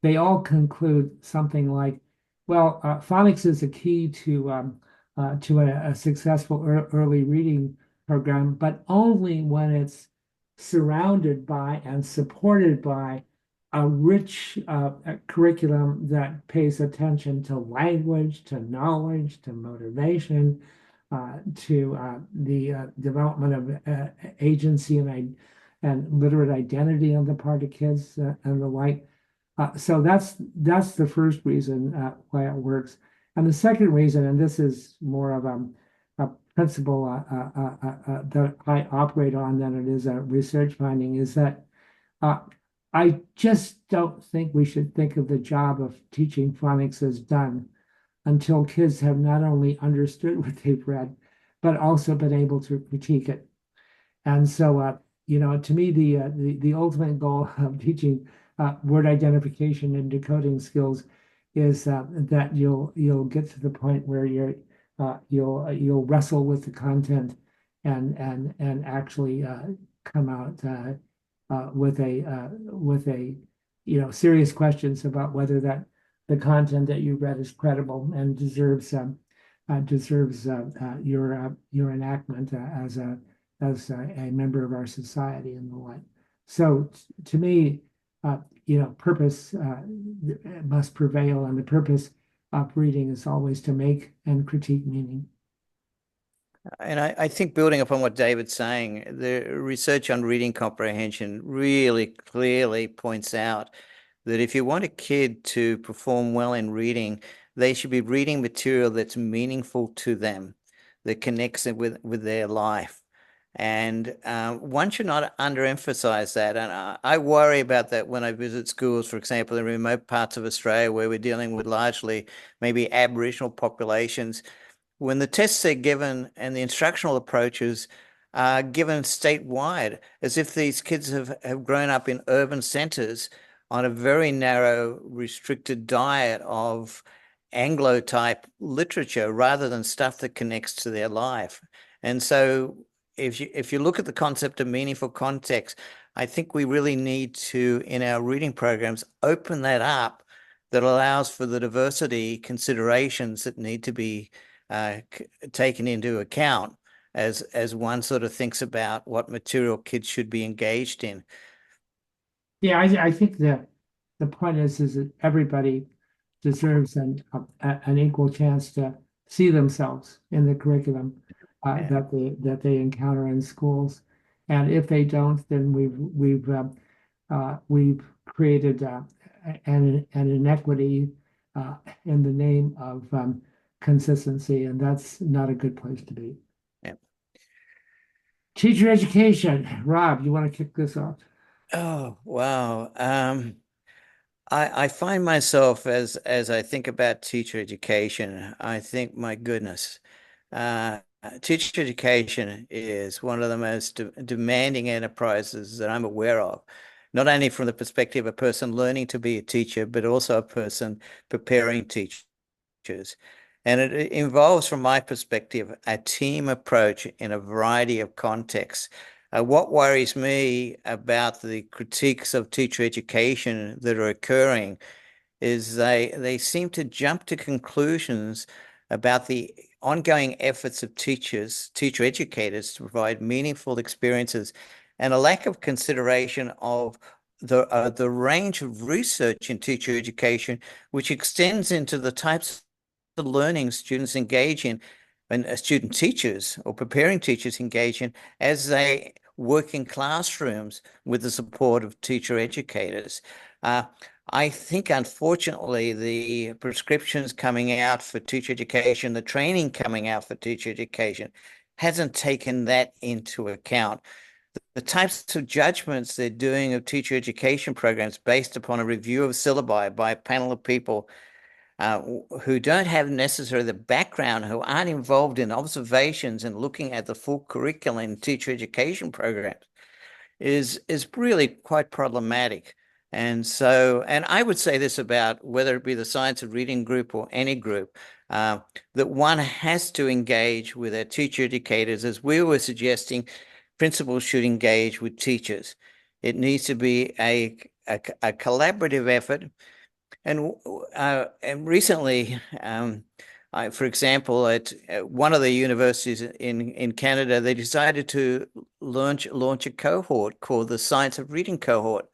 they all conclude something like, well, phonics is a key to a successful early reading program, but only when it's surrounded by and supported by a rich curriculum that pays attention to language, to knowledge, to motivation, to the development of agency and literate identity on the part of kids and the like. So that's the first reason why it works. And the second reason, and this is more of a principle that I operate on than it is a research finding, is that I just don't think we should think of the job of teaching phonics as done until kids have not only understood what they've read, but also been able to critique it. And so, to me, the ultimate goal of teaching word identification and decoding skills is that you'll get to the point where you'll wrestle with the content and actually come out with a serious questions about whether that the content that you read is credible and deserves your enactment as a member of our society and the like. So to me, purpose must prevail, and the purpose of reading is always to make and critique meaning. And I think building upon what David's saying, the research on reading comprehension really clearly points out that if you want a kid to perform well in reading, they should be reading material that's meaningful to them, that connects it with their life. And one should not underemphasize that. And I worry about that when I visit schools, for example, in remote parts of Australia where we're dealing with largely maybe Aboriginal populations. When the tests are given and the instructional approaches are given statewide, as if these kids have grown up in urban centers on a very narrow, restricted diet of Anglo-type literature rather than stuff that connects to their life. And so if you look at the concept of meaningful context, I think we really need to, in our reading programs, open that up that allows for the diversity considerations that need to be taken into account as one sort of thinks about what material kids should be engaged in. Yeah, I think that the point is that everybody deserves an equal chance to see themselves in the curriculum that they encounter in schools, and if they don't, then we've created an inequity in the name of consistency, and that's not a good place to be. Yeah. Teacher education. Rob, you want to kick this off? Oh, wow. I find myself as I think about teacher education, I think, my goodness, teacher education is one of the most demanding enterprises that I'm aware of, not only from the perspective of a person learning to be a teacher, but also a person preparing teachers. And it involves, from my perspective, a team approach in a variety of contexts. What worries me about the critiques of teacher education that are occurring is they seem to jump to conclusions about the ongoing efforts of teacher educators to provide meaningful experiences and a lack of consideration of the range of research in teacher education, which extends into the types of learning students engage in and student teachers or preparing teachers engage in as they work in classrooms with the support of teacher educators. I think, unfortunately, the prescriptions coming out for teacher education, the training coming out for teacher education, hasn't taken that into account. The types of judgments they're doing of teacher education programs based upon a review of syllabi by a panel of people who don't have necessarily the background, who aren't involved in observations and looking at the full curriculum in teacher education programs is really quite problematic. And I would say this about whether it be the Science of Reading group or any group, that one has to engage with their teacher educators, as we were suggesting, principals should engage with teachers. It needs to be a collaborative effort. And recently, for example, at one of the universities in Canada, they decided to launch a cohort called the Science of Reading cohort.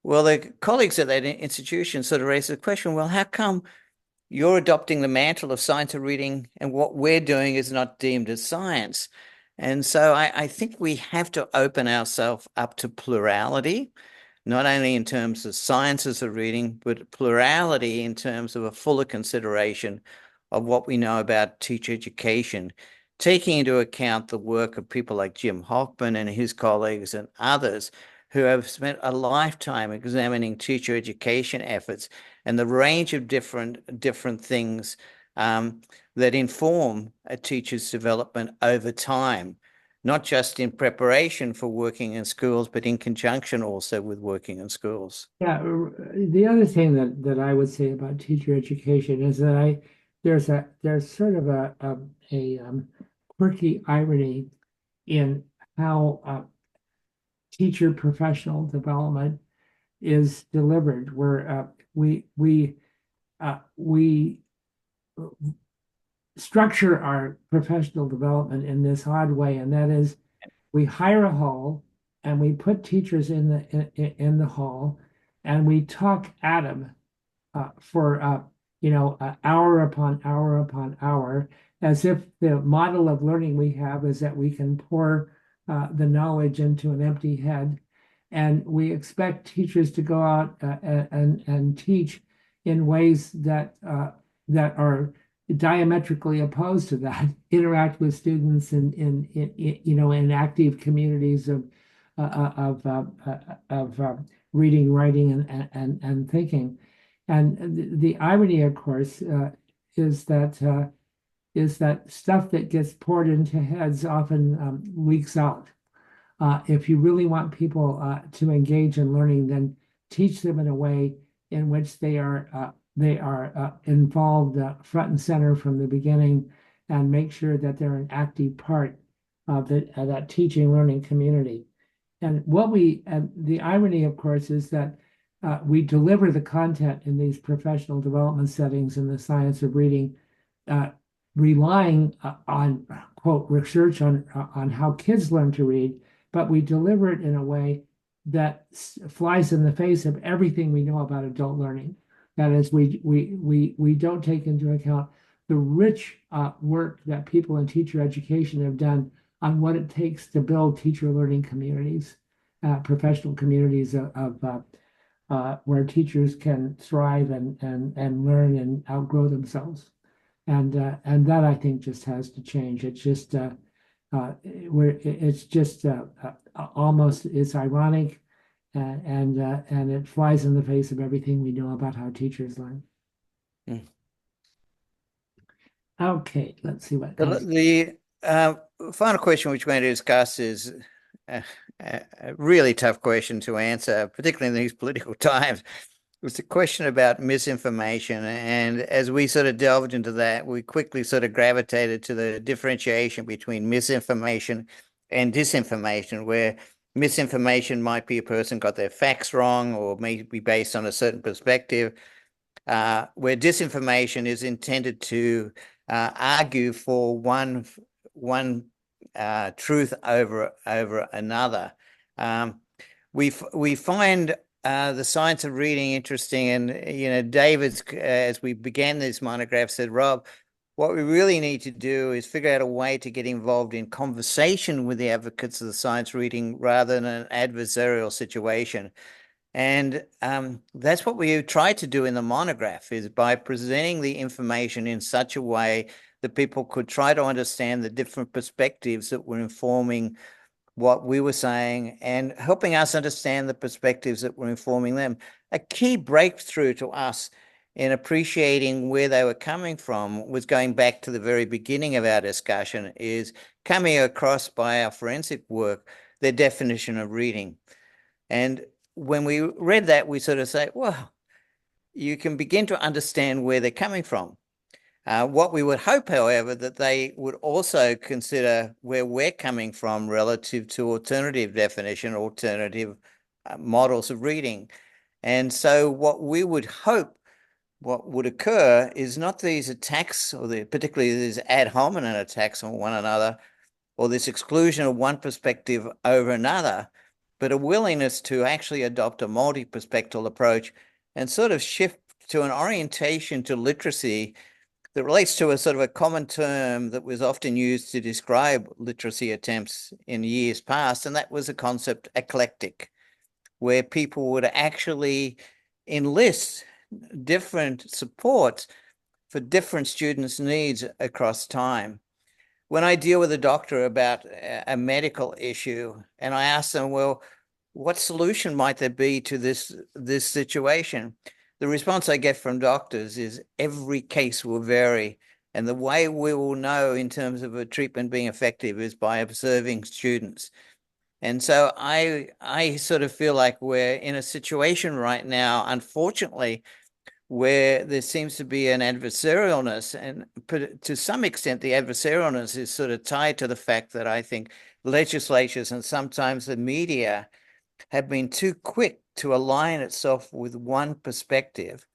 Well, the colleagues at that institution sort of raised the question, well, how come you're adopting the mantle of science of reading and what we're doing is not deemed as science? And so I think we have to open ourselves up to plurality, not only in terms of sciences of reading, but plurality in terms of a fuller consideration of what we know about teacher education, taking into account the work of people like Jim Hoffman and his colleagues and others who have spent a lifetime examining teacher education efforts and the range of different things that inform a teacher's development over time, not just in preparation for working in schools, but in conjunction also with working in schools. Yeah, the other thing that I would say about teacher education is that there's sort of a quirky irony in how teacher professional development is delivered, where we structure our professional development in this odd way, and that is we hire a hall and we put teachers in the hall and we talk at them for hour upon hour upon hour, as if the model of learning we have is that we can pour the knowledge into an empty head, and we expect teachers to go out and teach in ways that are diametrically opposed to that, interact with students in active communities of reading, writing, and thinking. And the irony, of course, is that stuff that gets poured into heads often leaks out. If you really want people to engage in learning, then teach them in a way in which they are involved front and center from the beginning, and make sure that they're an active part of that teaching learning community. And the irony, of course, is that we deliver the content in these professional development settings in the science of reading, relying on, quote, research on how kids learn to read, but we deliver it in a way that flies in the face of everything we know about adult learning. That is, we don't take into account the rich work that people in teacher education have done on what it takes to build teacher learning communities, professional communities of where teachers can thrive and learn and outgrow themselves. And that, I think, just has to change. It's just almost, it's ironic, and it flies in the face of everything we know about how teachers learn. Mm. Okay, let's see what The final question which we're going to discuss is a really tough question to answer, particularly in these political times. It's a question about misinformation. And as we sort of delved into that, we quickly sort of gravitated to the differentiation between misinformation and disinformation, where misinformation might be a person got their facts wrong or may be based on a certain perspective, where disinformation is intended to argue for one truth over another. We find the science of reading interesting, and David's, as we began this monograph, said, Rob, what we really need to do is figure out a way to get involved in conversation with the advocates of the science reading rather than an adversarial situation. And that's what we try to do in the monograph, is by presenting the information in such a way that people could try to understand the different perspectives that were informing what we were saying and helping us understand the perspectives that were informing them. A key breakthrough to us in appreciating where they were coming from was going back to the very beginning of our discussion, is coming across by our forensic work, their definition of reading. And when we read that, we sort of say, well, you can begin to understand where they're coming from. What we would hope, however, that they would also consider where we're coming from relative to alternative definition, alternative models of reading. And so what we would hope what would occur is not these attacks, or particularly these ad hominem attacks on one another, or this exclusion of one perspective over another, but a willingness to actually adopt a multi-perspective approach and sort of shift to an orientation to literacy that relates to a sort of a common term that was often used to describe literacy attempts in years past, and that was the concept eclectic, where people would actually enlist different supports for different students' needs across time. When I deal with a doctor about a medical issue and I ask them, well, what solution might there be to this situation? The response I get from doctors is every case will vary. And the way we will know in terms of a treatment being effective is by observing students. And so I sort of feel like we're in a situation right now, unfortunately, where there seems to be an adversarialness, and to some extent, the adversarialness is sort of tied to the fact that I think legislatures and sometimes the media have been too quick to align itself with one perspective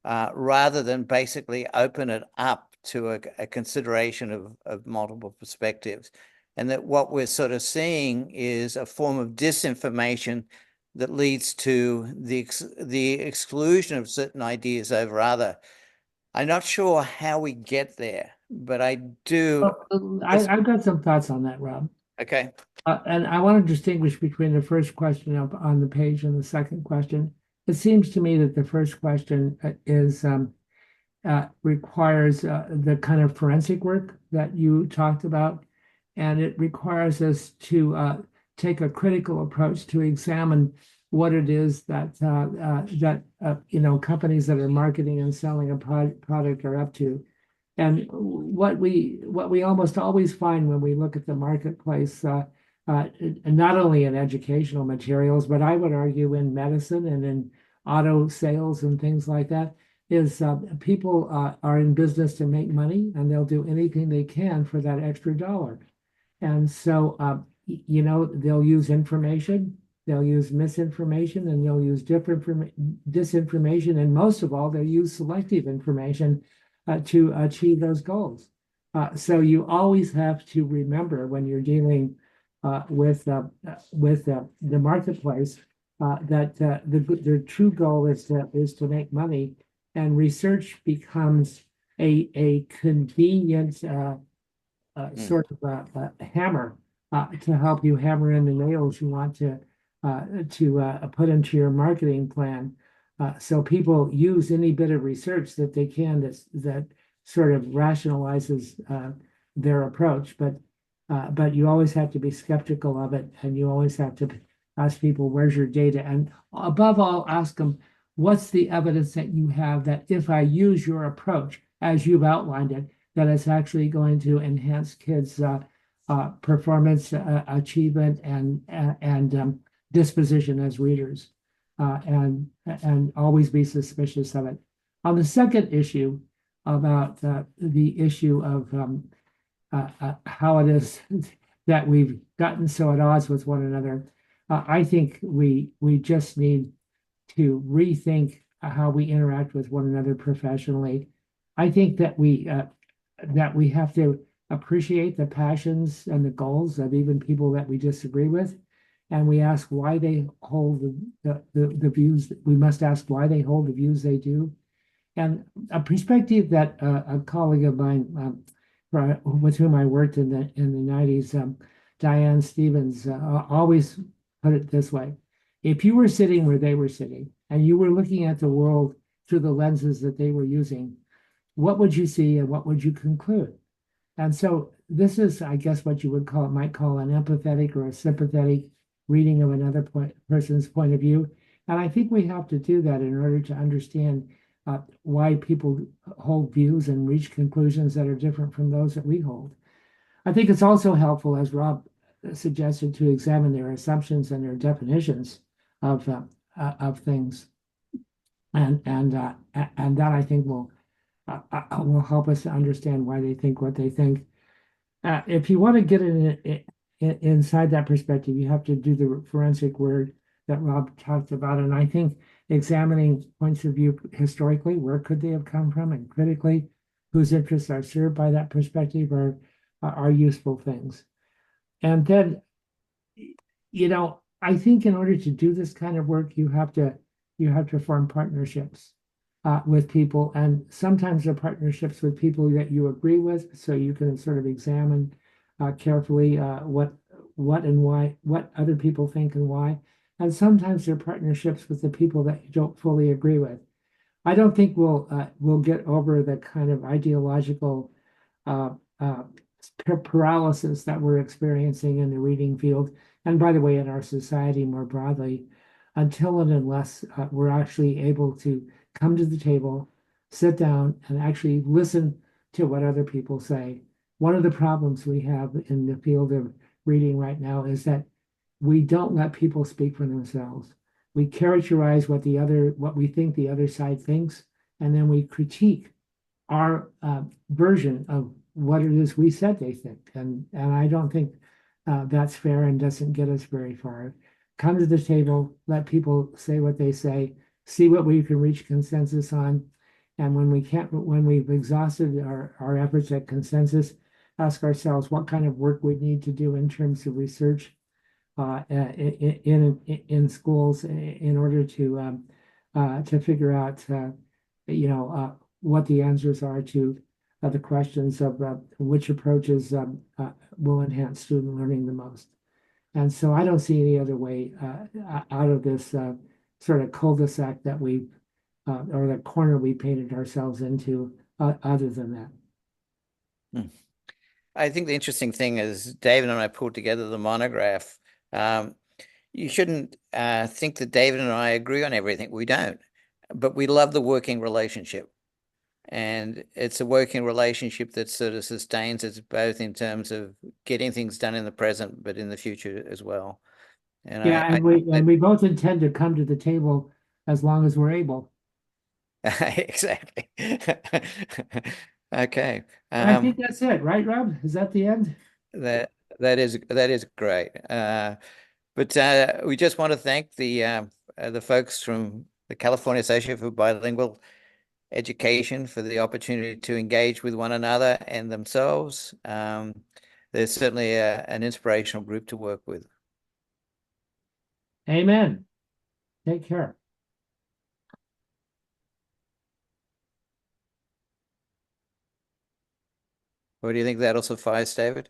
rather than basically open it up to a consideration of multiple perspectives. And that what we're sort of seeing is a form of disinformation that leads to the exclusion of certain ideas over other. I'm not sure how we get there, but I do. I've got some thoughts on that, Rob. Okay. And I want to distinguish between the first question up on the page and the second question. It seems to me that the first question requires the kind of forensic work that you talked about, and it requires us to take a critical approach to examine what it is that companies that are marketing and selling a product are up to. And what we almost always find when we look at the marketplace, not only in educational materials, but I would argue in medicine and in auto sales and things like that, is people are in business to make money, and they'll do anything they can for that extra dollar. And so, they'll use information, they'll use misinformation, and they'll use disinformation, and most of all, they'll use selective information to achieve those goals. So you always have to remember when you're dealing with the marketplace that the true goal is to make money, and research becomes a convenient sort of a hammer to help you hammer in the nails you want to put into your marketing plan. So people use any bit of research that they can that sort of rationalizes their approach, but you always have to be skeptical of it, and you always have to ask people, where's your data? And above all, ask them, what's the evidence that you have that if I use your approach as you've outlined it, that it's actually going to enhance kids' performance, achievement, and disposition as readers, and always be suspicious of it. On the second issue about the issue of how it is that we've gotten so at odds with one another, I think we just need to rethink how we interact with one another professionally. I think that that we have to appreciate the passions and the goals of even people that we disagree with. And we ask why they hold the views. We must ask why they hold the views they do. And a perspective that a colleague of mine, with whom I worked in the 90s, Diane Stevens, always put it this way: if you were sitting where they were sitting and you were looking at the world through the lenses that they were using, what would you see and what would you conclude? And so this is, I guess, what you might call an empathetic or a sympathetic reading of another person's point of view. And I think we have to do that in order to understand why people hold views and reach conclusions that are different from those that we hold. I think it's also helpful, as Rob suggested, to examine their assumptions and their definitions of things, and that I think will help us to understand why they think what they think. If you want to get inside that perspective, you have to do the forensic work that Rob talked about. And I think examining points of view historically, where could they have come from, and critically, whose interests are served by that perspective are useful things. And then, I think in order to do this kind of work, you have to form partnerships with people, and sometimes they're partnerships with people that you agree with, so you can sort of examine carefully what and why, what other people think and why. And sometimes they're partnerships with the people that you don't fully agree with. I don't think we'll get over the kind of ideological uh, uh, paralysis that we're experiencing in the reading field, and by the way, in our society more broadly, until and unless we're actually able to come to the table, sit down, and actually listen to what other people say. One of the problems we have in the field of reading right now is that we don't let people speak for themselves. We characterize what we think the other side thinks, and then we critique our version of what it is we said they think. And I don't think that's fair and doesn't get us very far. Come to the table, let people say what they say, see what we can reach consensus on. And when we've exhausted our efforts at consensus, ask ourselves what kind of work we need to do in terms of research in schools in order to figure out what the answers are to the questions of which approaches will enhance student learning the most. And so I don't see any other way out of this sort of cul-de-sac that or the corner we painted ourselves into other than that. I think the interesting thing is David and I pulled together the monograph. You shouldn't think that David and I agree on everything. We don't, but we love the working relationship. And it's a working relationship that sort of sustains us both in terms of getting things done in the present, but in the future as well. And we both intend to come to the table as long as we're able. Exactly. Okay. I think that's it, right, Rob? Is that the end? That is great. But we just want to thank the folks from the California Association for Bilingual Education for the opportunity to engage with one another and themselves. They're certainly an inspirational group to work with. Amen. Take care. What do you think that'll suffice, David?